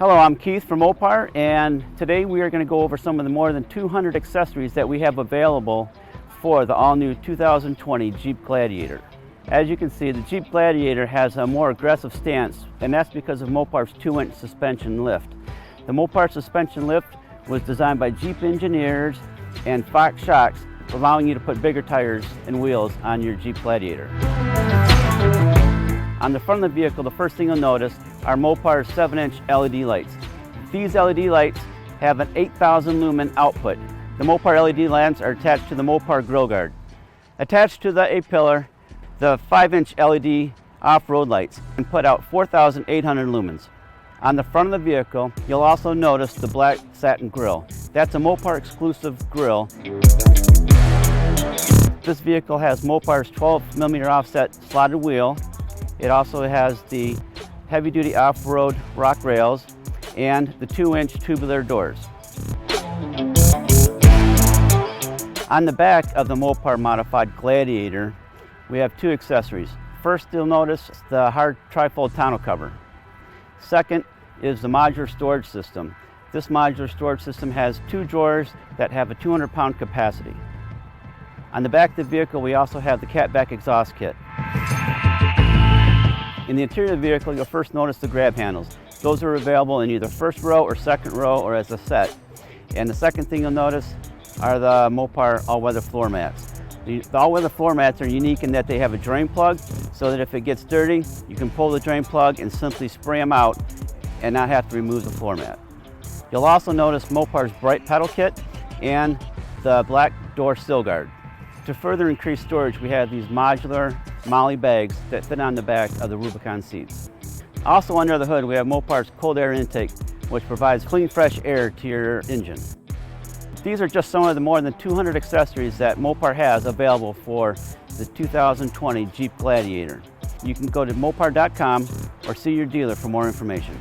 Hello, I'm Keith from Mopar, and today we are going to go over some of the more than 200 accessories that we have available for the all-new 2020 Jeep Gladiator. As you can see, the Jeep Gladiator has a more aggressive stance, and that's because of Mopar's 2-inch suspension lift. The Mopar suspension lift was designed by Jeep engineers and Fox shocks, allowing you to put bigger tires and wheels on your Jeep Gladiator. On the front of the vehicle, the first thing you'll notice are Mopar's 7-inch LED lights. These LED lights have an 8,000 lumen output. The Mopar LED lamps are attached to the Mopar grill guard. Attached to the A-pillar, the 5-inch LED off-road lights can put out 4,800 lumens. On the front of the vehicle, you'll also notice the black satin grille. That's a Mopar exclusive grille. This vehicle has Mopar's 12mm offset slotted wheel. It also has the heavy-duty off-road rock rails and the 2-inch tubular doors. On the back of the Mopar modified Gladiator, we have two accessories. First, you'll notice the hard trifold tonneau cover. Second is the modular storage system. This modular storage system has 2 drawers that have a 200-pound capacity. On the back of the vehicle, we also have the catback exhaust kit. In the interior of the vehicle, you'll first notice the grab handles. Those are available in either first row or second row or as a set. And the second thing you'll notice are the Mopar all-weather floor mats. The all-weather floor mats are unique in that they have a drain plug, so that if it gets dirty, you can pull the drain plug and simply spray them out and not have to remove the floor mat. You'll also notice Mopar's bright pedal kit and the black door sill guard. To further increase storage, we have these modular MOLLE bags that fit on the back of the Rubicon seats. Also under the hood, we have Mopar's cold air intake, which provides clean, fresh air to your engine. These are just some of the more than 200 accessories that Mopar has available for the 2020 Jeep Gladiator. You can go to mopar.com or see your dealer for more information.